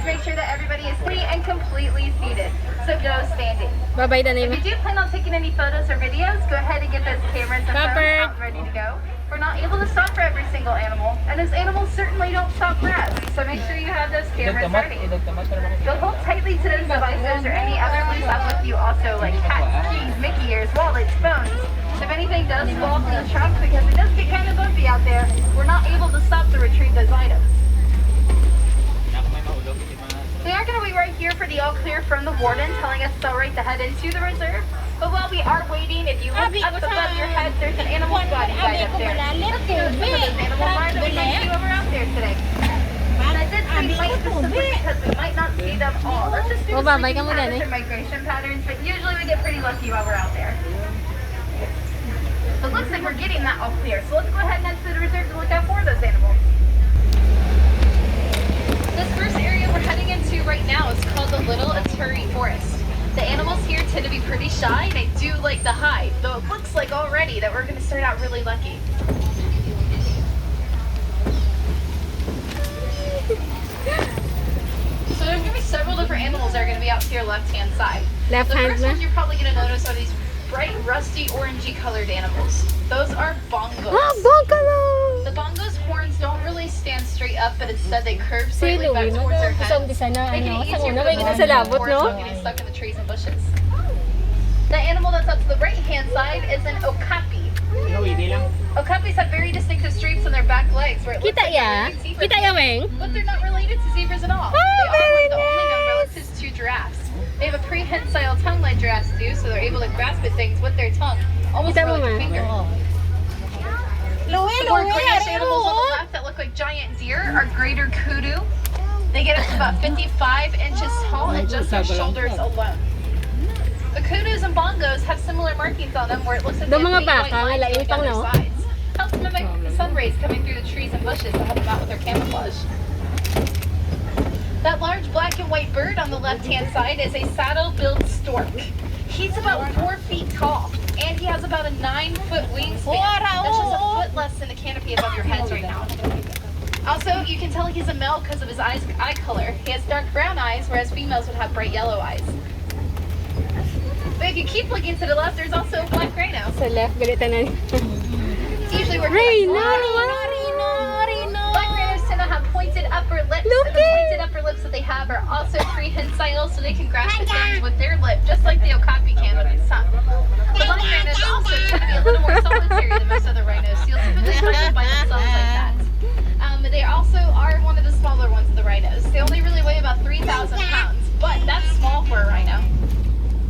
make sure that everybody is free and completely seated. So no standing. Bye-bye, If Danay. you do plan on taking any photos or videos, go ahead and get those cameras and phones Robert. out ready to go. We're not able to stop for every single animal, and those animals certainly don't stop for us. So make sure you have those cameras ready. You'll hold tightly to those devices or any other loose up with you also, like cats, keys, Mickey ears, wallets, phones. If anything does fall from the trunk, because it does get kind of bumpy out there, we're not able to stop to retrieve those items. We are going to be right here for the all clear from the warden telling us it's all right to head into the reserve. But while we are waiting, if you look up above your head, there's an animal body right up there. Let's see what some of those animals are that we might see over out there today. And I did say might specifically because we might not see them all. Let's just do Bye-bye, sleeping ka muna, patterns eh. and migration patterns, but usually we get pretty lucky while we're out there. But it looks like we're getting that all clear. So let's go ahead and head to the reserve to look out for those animals. This first area we're heading into right now is called the Little Aturi Forest. The animals here tend to be pretty shy and they do like to hide, though it looks like already that we're going to start out really lucky. So there's going to be several different animals that are going to be out to your left-hand side. Left The hand first na. ones you're probably going to notice are these bright, rusty, orangey colored animals. Those are bongos. Ah, bongga lang! The bongo's horns don't really stand straight up, but instead they curve Si slightly back Louie, towards their sa heads. umpisa na, Making ano, it sa easier una, for may them kita to sa move labot, forward no? without getting stuck in the trees and bushes. The animal that's up to the right-hand side is an okapi. Okapis have very distinctive streaks on their back legs where it looks Kita like ya? they're wearing zebra Kita ya, teeth, Weng? but they're not related to zebras at all. They are one of the only known relatives to giraffes. They have a prehensile tongue like giraffes do, so they're able to grasp at things with their tongue, almost Kita more mo, like a ma? finger. The more grayish animals on the left that look like giant deer are greater kudu. They get up to about 55 inches tall and just their shoulders alone. The kudus and bongos have similar markings on them where it looks like they The have mga big white baka, lines lain going down pang, their no? sides. Helps mimic the sun rays coming through the trees and bushes to help them out with their camouflage. That large black and white bird on the left-hand side is a saddle-billed stork. He's about 4 feet tall, and he has about a 9-foot wingspan. That's just a foot less than the canopy above your heads right now. Also, you can tell he's a male because of his eye color. He has dark brown eyes, whereas females would have bright yellow eyes. But if you keep looking to the left, there's also a black rhino. Sa left, galitan na. It's usually where Rhino! Black rhinos tend to have pointed upper lips, Look and the pointed upper lips that they have are also prehensile, so they can grasp at things with their lip, just like the okapi can with its tongue. The black rhinos also tend to be a little more solitary than most other rhinos, so you'll typically find them by themselves like that. They also are one of the smaller ones of the rhinos. They only really weigh about 3,000 pounds, but that's small for a rhino.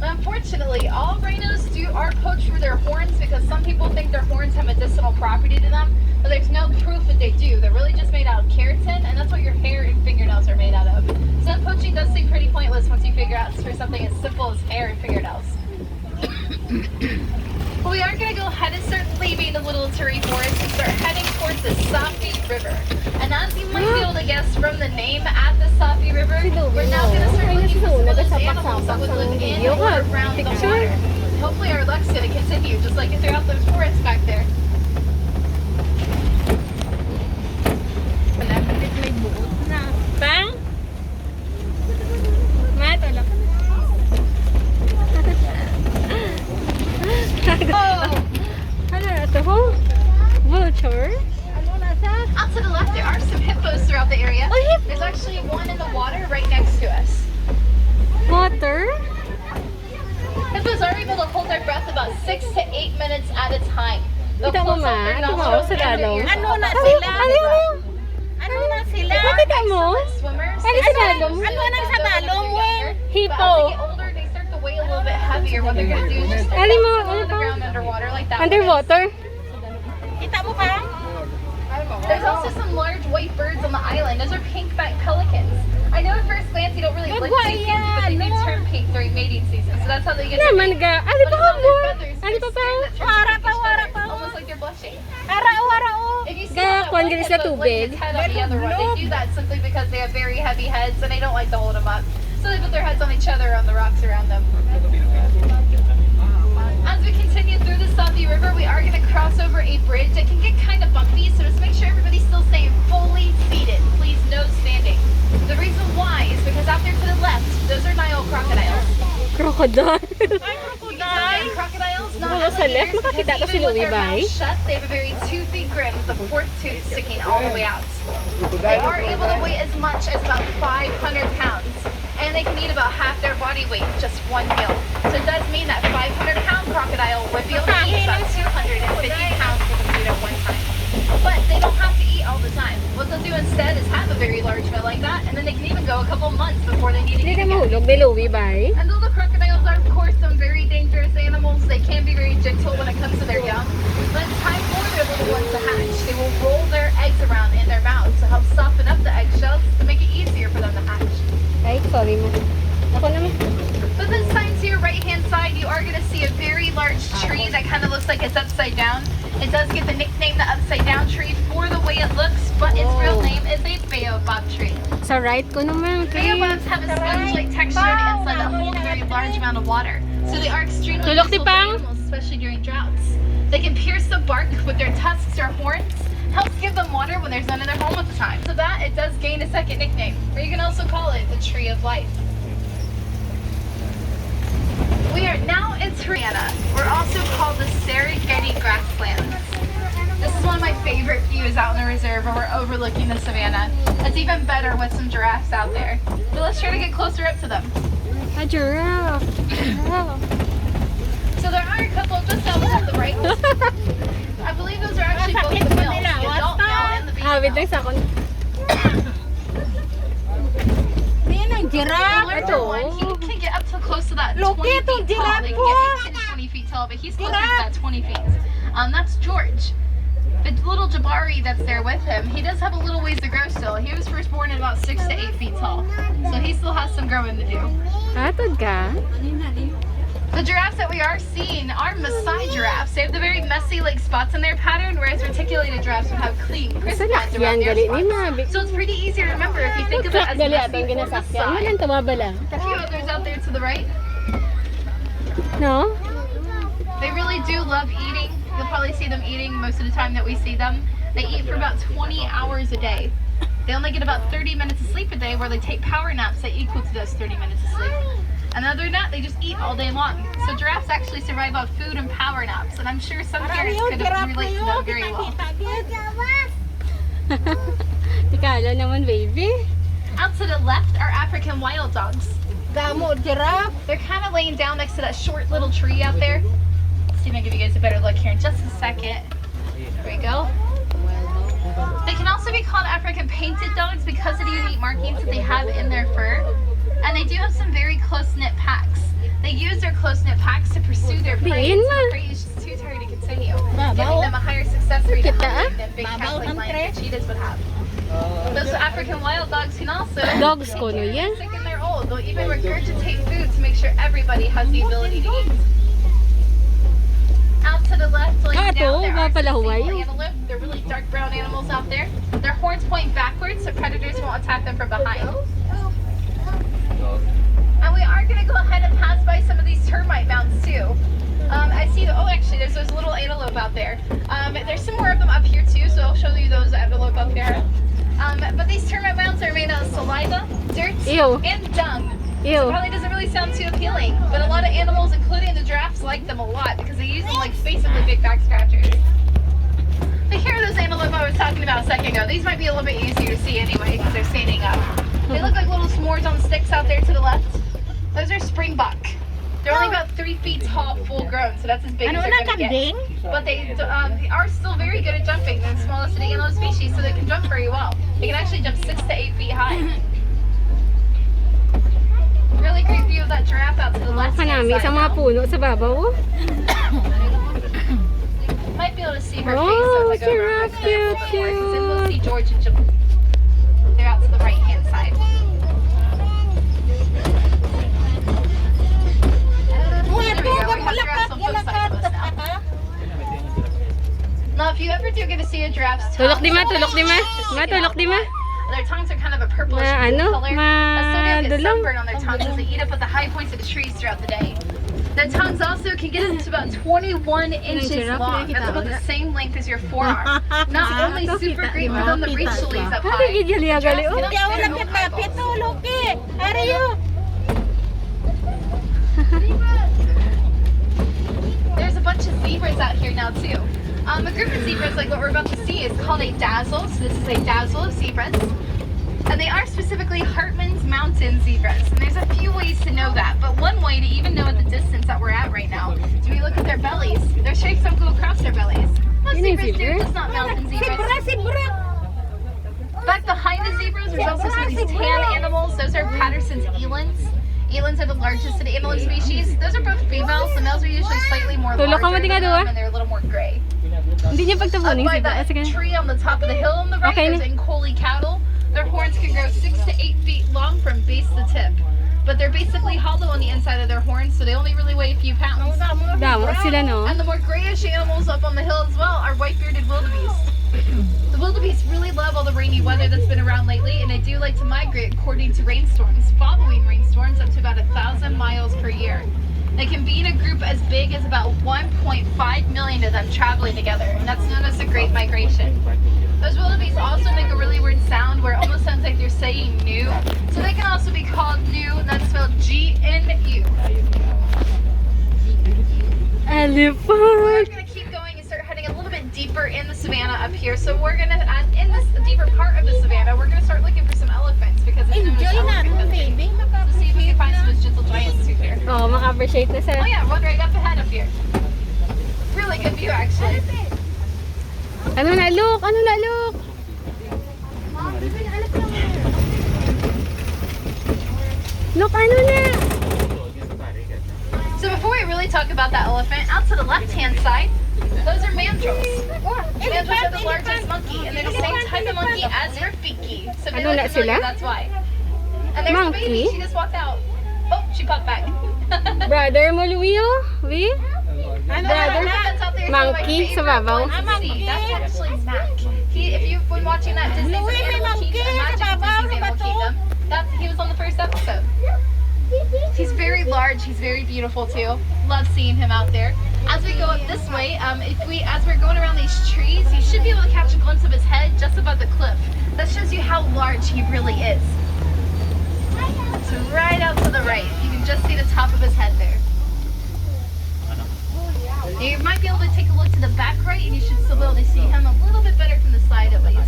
Unfortunately, all rhinos are poached for their horns because some people think their horns have medicinal property to them, but there's no proof that they do. They're really just made out of keratin, and that's what your hair and fingernails are made out of. So that poaching does seem pretty pointless once you figure out it's for something as simple as hair and fingernails. Well, we are going to go ahead and start leaving the Little Aturi Forest and start heading towards the Safi River. And as you might be able to guess from the name at the Safi River, we're now going to start looking for some of those animals that would live in or around the water. Hopefully our luck's going to continue, just like throughout those forests back there. Pang? Mat, wala ka. Ano na ito ho? Vulture? Out to the left, there are some hippos throughout the area. There's actually one in the water right next to us. Water? Hippos are able to hold their breath about 6 to 8 minutes at a time. They'll Kita mo close up ma? their Ito mo, nostrils sa and their dalong. ears to Ano help na out sila? with the breath. Ano na sila? They are Nakita mo? excellent swimmers. Ano sa dalong? Ano na sa dalong, Weng? But as Hippo. they get older, they start to weigh a little bit heavier. What they're going to do is just start Ano mo? bouncing Ano on the pa? ground underwater like that. Underwater? Kita mo pa? There's also some large white birds on the island. Those are pink-backed pelicans. I know at first glance you don't really look too cute, but they do turn pink during mating season, so that's how they get their Naman mate. ga. Ano But pa it's ka on mo? their feathers, Ano pa there's pa? skin that turns Wara pa, pinkish wara red, pa. almost like they're blushing. Ara. If you see Ga, how that kuwan one gani sa hippo's laying tubig. its head on the other one, they do that simply because they have very heavy heads and they don't like to hold them up. So they put their heads on each other on the rocks around them. As we continue through the Safi River, we are going to cross over a bridge that can get kind of bumpy, so just make sure everybody's still staying fully seated. Please, no standing. The reason why is because Crocodile. Ay, You can crocodile. tell that crocodiles, not Wala sa left, alligators, makakita because ko si even with Louie, their bye. mouths shut, they have a very toothy grin with the fourth tooth sticking all the way out. They are able to weigh as much as about 500 pounds, and they can eat about half their body weight in just one meal. So it does mean that 500-pound crocodile would be able to eat about 250 pounds of food at one time. But they don't have to eat all the time. What they'll do instead is have a very large meal like that, and then they can even go a couple months before they need to Hindi eat ka again. mahulog ni Louie, bye. And though the crocodiles are, of course, some very dangerous animals, they can be very gentle when it comes to their young. When it's time for their little ones to hatch, they will roll their eggs around in their mouths to help soften up the eggshells to make it easier for them to hatch. Ay, sorry mo. Ako naman. But this time to your right-hand side, you are going to see a very large tree that kind of looks like it's upside down. It does get the nickname the upside down tree for the way it looks, but its real name is a baobab tree. Sa right ko naman. Baobabs have a sponge-like texture on the inside that holds a very large amount of water. So they are extremely Tulok, useful for Tipang. animals, especially during droughts. They can pierce the bark with their tusks or horns, helps give them water when there's none in their home at the time. So that, it does gain a second nickname, or you can also call it the tree of life. We are now in Tirana. We're also called the Serengeti grasslands. This is one of my favorite views out in the reserve where we're overlooking the savannah. It's even better with some giraffes out there. But let's try to get closer up to them. A giraffe. Giraffe. So there are a couple just out to the right. I believe those are actually both the males, the adult male and the Ah, wait baby lang sa akon. Ayan ang The giraffe. larger one, he can get up to close to that Look 20 at the feet tall. They can giraffe. get 10 to 20 feet tall, but he's closer to Giraffe. that 20 feet. That's George. The little Jabari that's there with him, he does have a little ways to grow still. He was first born at about 6 to 8 feet tall. So he still has some growing to do. Atod ka? The giraffes that we are seeing are Maasai giraffes. They have the very messy like spots in their pattern, whereas reticulated giraffes would have clean, crisp lines Salakyan around their gali ni spots. Mabi. So it's pretty easy to remember if you think of it Truck as gali messy atong or ginasakyan. Maasai. Walang tumabala. A few others out there to the right. No? They really do love eating. You'll probably see them eating most of the time that we see them. They eat for about 20 hours a day. They only get about 30 minutes of sleep a day where they take power naps that equal to those 30 minutes of sleep. And other than that, they just eat all day long. So giraffes actually survive off food and power naps. And I'm sure some parents could relate to them very well. Tikala naman, baby. Out to the left are African wild dogs. Damo, giraffe. They're kind of laying down next to that short little tree out there. Let's see if I can give you guys a better look here in just a second. There we go. They can also be called African painted dogs because of the unique markings that they have in their fur. And they do have some very close-knit packs. They use their close-knit packs to pursue their prey Diin until na. the prey is just too tired to continue, Babaw. giving them a higher success rate of Kita, hunting than big Babaw cats like ng lions tre. and cheetahs would have. Those African wild dogs can also Dogs ko no yan. sick and they're old. They'll even regurgitate food to make sure everybody has the ability to eat. Out to the left, laying Ato, down, there are some mapalahuay. single antelope. They're really dark brown animals out there. Their horns point backwards so predators won't attack them from behind. And we are going to go ahead and pass by some of these termite mounds too. I see, oh actually there's those little antelope out there. There's some more of them up here too, so I'll show you those antelope up there. But these termite mounds are made out of saliva, dirt, Ew. and dung. Ew. Probably doesn't really sound too appealing, but a lot of animals, including the giraffes, like them a lot because they use them like basically big back scratchers. But here are those antelope I was talking about a second ago. These might be a little bit easier to see anyway because they're standing up. They look like little s'mores on sticks out there to the left. Those are springbuck. They're only about 3 feet tall, full grown, so that's as big Ano as na they're going to get. kambing? But they are still very good at jumping. They're the smallest of the antelope species, so they can jump very well. They can actually jump 6 to 8 feet high. Really great view of that giraffe out to the left hand Kanami side sa mga now. puno sa babaw. Might be able to see her Oh, face as I go around giraffe, her cliff. cute, And we'll cute. see George and Jim. They're out to the right hand side. Muya There we po, go. We have gamulakat, giraffes on both sides galakat. of us now. Now, if you ever do get to see a giraffe's Tulok di ma, tongue, tulok di ma. stick Ma, out tulok di ma. Their tongues are kind of a purplish Ma, blue ano? color. Ma, Some gets dulong. sunburn on their tongues as they eat up at the high points of the trees throughout the day. Their tongues also can get up to about 21 inches giraffe, long. nakikita That's about ko the na. same length as your forearm. Not only Ito, super kita, great di for ba? them to reach Kita the leaves pa. up Ano high. gigali-gali? Giraffes Oh. can Kaya also wala no kita eyeballs. pito, Loki. Are you? There's a bunch of zebras out here now too. A group of zebras like what we're about to see is called a dazzle. So this is a dazzle of zebras. And they are specifically Hartman's Mountain zebras. And there's a few ways to know that. But one way to even know at the distance that we're at right now is we look at their bellies. Their stripes don't go across their bellies. Most Yun yung zebras do, zebra? just not mountain zebras. Sibra. Back behind the zebras, there's also some of these tan animals. Those are Patterson's elands. Elands are the largest of the antelope species. Those are both females. The males are usually slightly more Tulog ka larger mo, than tingnan, them, and they're a little more gray. Hindi niya Up pagtabunin by si that Sige. tree on the top of the hill on the right, Okay. there's Ankoli cattle. Their horns can grow 6 to 8 feet long from base to tip. But they're basically hollow on the inside of their horns, so they only really weigh a few pounds. Damo sila, no? And the more grayish animals up on the hill as well are white-bearded wildebeest. The wildebeest really love all the rainy weather that's been around lately, and they do like to migrate according to rainstorms, following rainstorms up to about 1,000 miles per year. They can be in a group as big as about 1.5 million of them traveling together, and that's known as the Great Migration. Those wildebeest also make a really weird sound where it almost sounds like they're saying new. So they can also be called new, and that's spelled G-N-U. We're Elephant! going to keep going and start heading a little bit deeper in the savannah up here. So we're going to, in this deeper part of the savannah, we're going to start looking for some elephants because it's known as Enjoy na elephant mo, country. baby. So see if we can find some of those gentle giants through here. Oh, maka-appreciate na sa... Oh yeah, one right up ahead up here. Really good view actually. Ano na, look? Ano na, look? Look, ano na? So before we really talk about that elephant, out to the left-hand side, those are mandrills. Mandrills are the largest monkey, and they're the same type of monkey as Rafiki. So if Ano you're na familiar, sila? that's why. And there's the baby. Monkey? She just walked out. Oh, she popped back. Brother mo, Louie, oh? We? Brother, Monkey sa babaw. That's actually Mac. If you've been watching that Disney Louie, may Animal monkey Kingdom, sa Magic babaw, Disney's ano ba Animal to? Kingdom, he was on the first episode. He's very large. He's very beautiful too. Love seeing him out there. As we go up this way, as we're going around these trees, you should be able to catch a glimpse of his head just above the cliff. That shows you how large he really is. So right out to the right, you can just see the top of his head there. You might be able to take a look to the back right, and you should still be able to see him a little bit better from the side at least.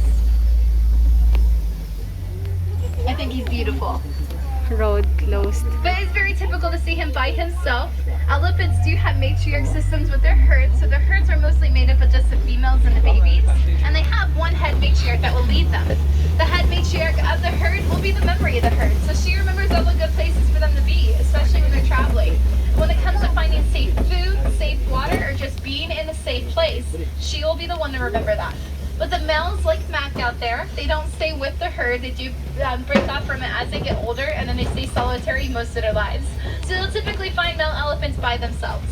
I think he's beautiful. Road closed. But it's very typical to see him by himself. Elephants do have matriarch systems with their herds, so their herds are mostly made up of just the females and the babies. And they have one head matriarch that will lead them. The head matriarch of the herd will be the memory of the herd, so she remembers all the good places for them to be, especially when they're traveling. When it comes to finding safe food, safe water, or just being in a safe place, she will be the one to remember that. But the males, like Mac out there, they don't stay with the herd. They do break off from it as they get older, and then they stay solitary most of their lives. So you'll typically find male elephants by themselves.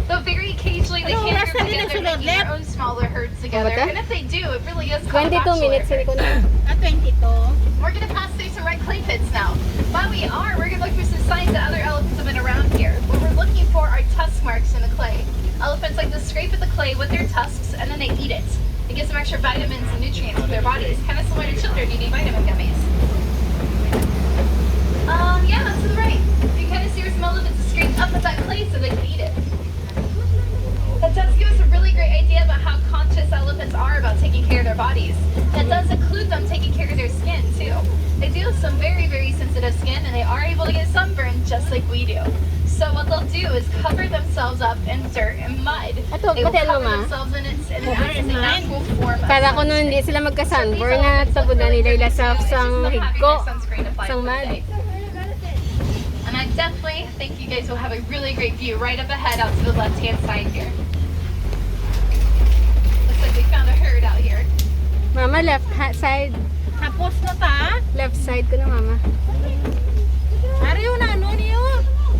Though very occasionally they can group together, making their own smaller herds together. Ano ba? And if they do, it really is called a 22 bachelor minutes, herd. hindi ko na. 22. We're going to pass through some red clay pits now. While we are, we're going to look for some signs that other elephants have been around here. What we're looking for are tusk marks in the clay. Elephants like to scrape at the clay with their tusks, and then they eat it. It gives them extra vitamins and nutrients for their bodies, kind of similar to children eating vitamin gummies. Yeah, that's to the right. You kind of see where some elephants are scraped up at that clay so they can eat it. That does give us a really great idea about how conscious elephants are about taking care of their bodies. That does include them taking care of their skin too. They do have some very, very sensitive skin, and they are able to get sunburned just like we do. So what they'll do is cover themselves up in dirt and mud. Ato, They will pati ano, cover ma? themselves in it, and it acts as a natural form of Para kung nun hindi sila magka-sunburn na tabod na nila ila sa sang higko, sang mud. And I definitely think you guys will have a really great view right up ahead out to the left-hand side here. Looks like we found a herd out here. Mama, side. Tapos na ta. Left side ko na, mama. Ariyo na, ano niyo?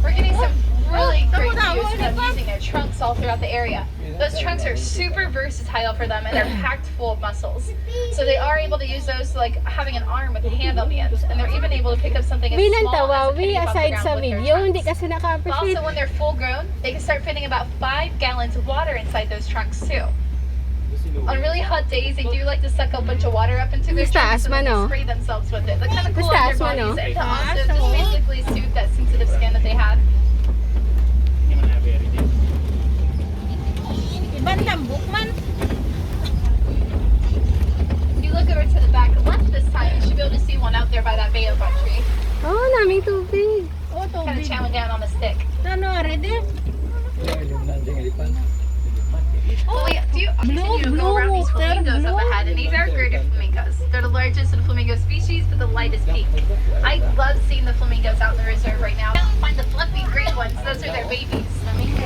We're getting some really great views of them using their trunks all throughout the area. Those trunks are super versatile for them, and they're packed full of muscles. So they are able to use those like having an arm with a hand on the end, and they're even able to pick up something as Bilang small as a penny tawawi above the aside ground sa with their video, trunks. hindi kasi naka-appreciate. Also, when they're full grown, they can start fitting about 5 gallons of water inside those trunks too. On really hot days, they do like to suck a bunch of water up into their Basta trunks and asma, then no? spray themselves with it. That kind of cool Basta on their asma, no? bodies and to also just basically soothe that sensitive skin that they have. tree. Oh, naming tubig. Oh, Kind of tubig. chowing down on the stick. Ano, ready? Oh, wait, do you continue to go around these flamingos up ahead? And these are greater flamingos. They're the largest of the flamingo species, but the lightest pink. I love seeing the flamingos out in the reserve right now. Find the fluffy gray ones. Those are their babies.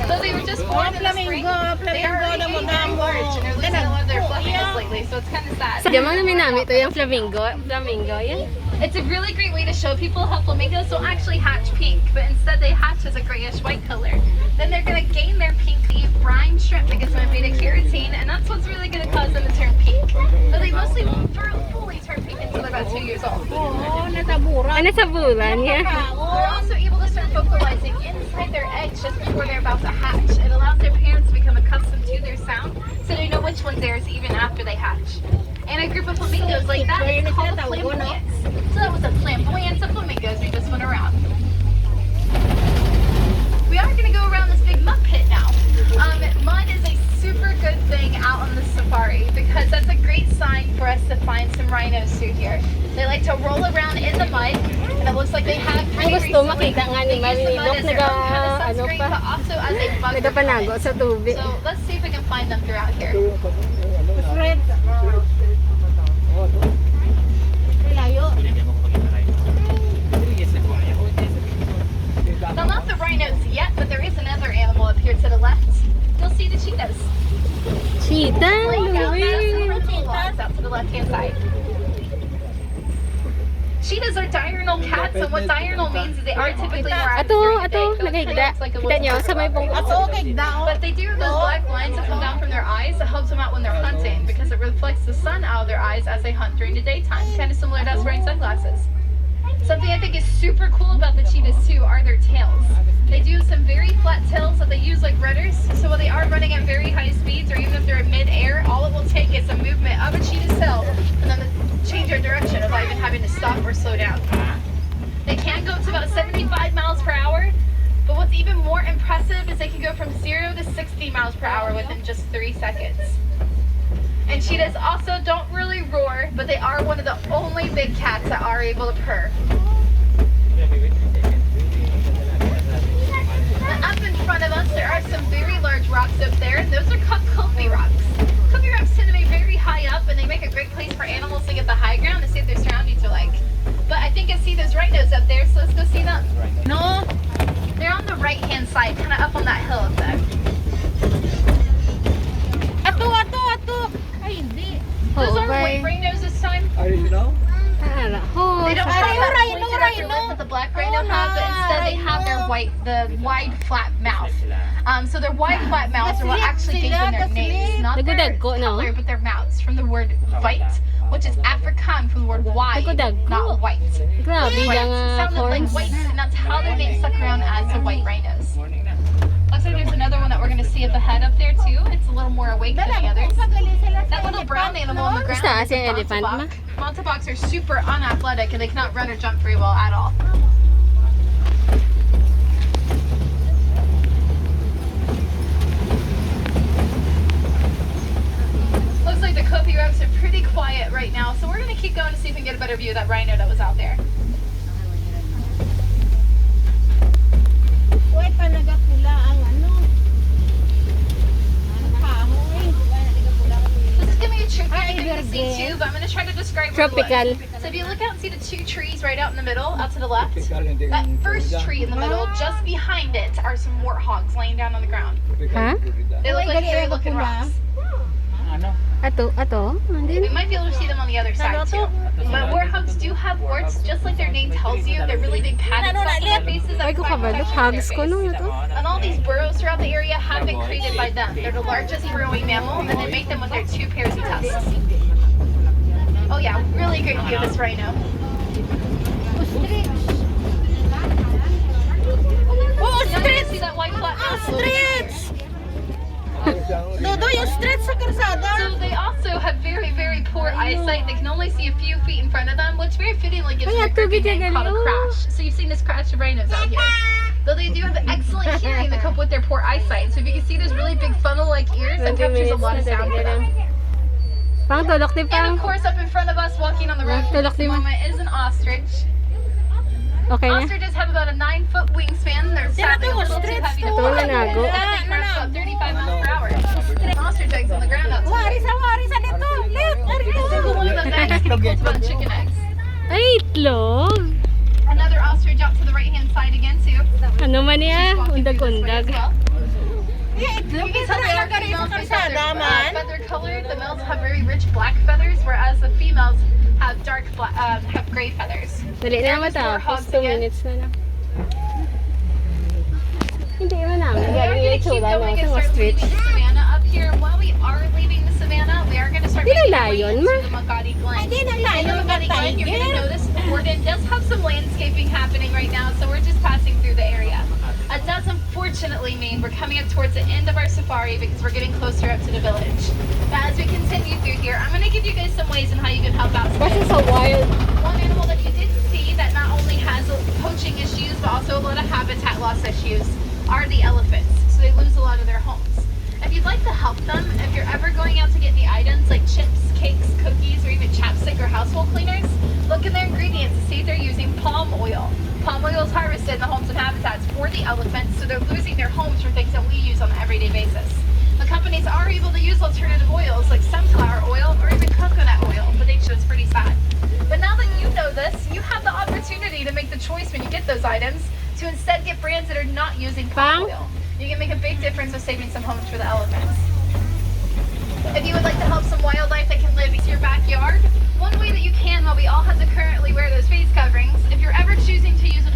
So they were just born in the spring. They are already getting large, and they're losing a lot of their fluffiness lately, so it's kind of sad. Diyan mo namin namin ito yung flamingo. Flamingo, yan. It's a really great way to show people how flamingos don't actually hatch pink, but instead they hatch as a grayish-white color. Then they're going to gain their pink brine shrimp that gives them beta-carotene, and that's what's really going to cause them to turn pink. But they mostly won't fully turn pink until they're about 2 years old. Oo, natabura. Ano sa bulan niya? They're also able to start vocalizing inside their eggs just before they're about to hatch. It allows their parents to become accustomed to their sound, so they know which one's theirs even after they hatch. And a group of flamingos like that is called flamboyance. So that was a flamboyance of flamingos we just went around. We are going to go around this big mud pit now. Mud is a super good thing out on the safari because that's a great sign for us to find some rhinos through here. They like to roll around in the mud, and it looks like they have Ang pretty gusto recently. makita nga ni They use the mud Marilok as their own kind of ano sunscreen, pa, but also as a bug nagapanago repellent. sa tubig. So let's see if we can find them throughout here. Red. Layo. Now, not the rhinos yet, but there is another animal up here to the left. You'll see the cheetahs. Cheetah, Laying out there, some Louie. purple logs out to the left-hand side. Cheetahs are diurnal cats, and what diurnal means is they are typically more active during the day. Ato, So it kinda nagahigda. looks like a Kita niyo, wolf. sa may pong Ato, kay daon. But they do have those black lines that come down from their eyes that helps them out when they're hunting because it reflects the sun out of their eyes as they hunt during the daytime, kind of similar to us wearing sunglasses. Something I think is super cool about the cheetahs too are their tails. They do have some very flat tails that they use like rudders, so when they are running at very high speeds or even if they're in mid-air, all it will take is a movement of a cheetah's tail and then to change their direction without even having to stop or slow down. They can go up to about 75 miles per hour, but what's even more impressive is they can go from 0 to 60 miles per hour within just 3 seconds. And cheetahs also don't really roar, but they are one of the only big cats that are able to purr. Now, up in front of us, there are some very large rocks up there, and those are called Kopi rocks. Kopi rocks tend to be very high up, and they make a great place for animals to get the high ground to see what their surroundings are like. But I think I see those rhinos up there, so let's go see them. No. They're on the right-hand side, kind of up on that hill up there. Ato, ato, ato. Ay, hindi. Those Oh, are bye. white rhinos this time. Para, They don't Rhino, have that rhino, pointed at their rhino. lip that the black rhino have, but instead they have their wide, flat mouth. So their wide, flat mouths are what actually gave them their names. Not their Nagudagko, no? color, but their mouths, from the word white, which is Afrikaan from the word wide, Nagudagko. not white. Grabe White lang sounded like horns. white, and that's how their name stuck around as the white rhinos. Looks like there's another one that we're going to see up ahead up there too. It's a little more awake than the others. That little brown animal on the ground Basta is kasi a elephant ma. mountainbok. Mountainboks are super unathletic and they cannot run or jump very well at all. Looks like the Kopi rocks are pretty quiet right now, so we're going to keep going to see if we can get a better view of that rhino that was out there. Wait pa nagapula ang ano. Ang kahoy. This is going to be a tricky Ay, thing to see verde. too, but I'm going to try to describe what it Tropical. looks. So if you look out and see the two trees right out in the middle, out to the left, that first tree in the middle, just behind it, are some warthogs laying down on the ground. Ha? They look Ay, like gali hairy ang looking kapula. rocks. Ato, We andin. might be able to see them on the other side too. But warthogs do have warts, just like their name tells you. They're really big padded spots on their faces. Ay that ko provide kabalo, protection to their hugs ko face. no na to. And all these burrows throughout the area have been created by them. They're the largest burrowing mammal, and they make them with their 2 pairs of tusks. Oh yeah, really great view of this rhino. Oh, Now you street! can see that white flat Ah, mouth. streets! Dodo, yung street sa kalsada. So they also have very, very poor eyesight. They can only see a few feet in front of them, which very fittingly gives them Ay, a creepy tubig name na called a gali, oh. crash. So you've seen this crash of rhinos out here. Though they do have excellent hearing to cope with their poor eyesight. So if you can see those really big funnel-like ears, that 20 captures a minutes lot na of sound dali for them. Pang tulok di And pang. of course, up in front of us, walking on the road for Tulok just a di mo. moment, is an ostrich. Okay na. Ostriches have about a 9-foot wingspan. They're sadly a little too heavy to Ito fly. na nago. They cruise about 35 miles per hour. Ostrich eggs on the ground outside. Warisa dito. Lit, Single one of those eggs can equal to about chicken eggs. Ay, itlog. Another ostrich out to the right-hand side again, too. Ano man She's niya? walking through this way Undag-undag. as well. Yeah, You itlog. can tell they are females because they're man. feather colored. The males have very rich black feathers, whereas the females have dark have gray feathers. Dali na matapos. 2 minutes na lang. Hindi man namin. We are Galing going yung to keep itsura going no, and sa start ostrich. leaving the savannah up here. And while we are leaving the savannah, we are going to start Di making na our way lion, into ma. the Magadi Glen. Hindi na In layo the ng Magadi Glen, you're going to tiger. notice Borden does have some landscaping happening right now, so we're just passing through the area. It does unfortunately mean we're coming up towards the end of our safari because we're getting closer up to the village. But as we continue through here, I'm going to give you guys some ways on how you can help out. Kasi sa wild. One animal that you did see that not only has poaching issues but also a lot of habitat loss issues are the elephants. So they lose a lot of their homes. If you'd like to help them, if you're ever going out to get the items like chips, cakes, cookies, or even chapstick or household cleaners, look in their ingredients to see if they're using palm oil. Palm oil is harvested in the homes and habitats for the elephants, so they're losing their homes for things that we use on an everyday basis. The companies are able to use alternative oils like sunflower oil or even coconut oil, but it's just pretty sad. But now that you know this, you have the opportunity to make the choice when you get those items to instead get brands that are not using palm oil. You can make a big difference with saving some homes for the elephants. If you would like to help some wildlife that can live in your backyard, one way that you can, while we all have to currently wear those face coverings, if you're ever choosing to use an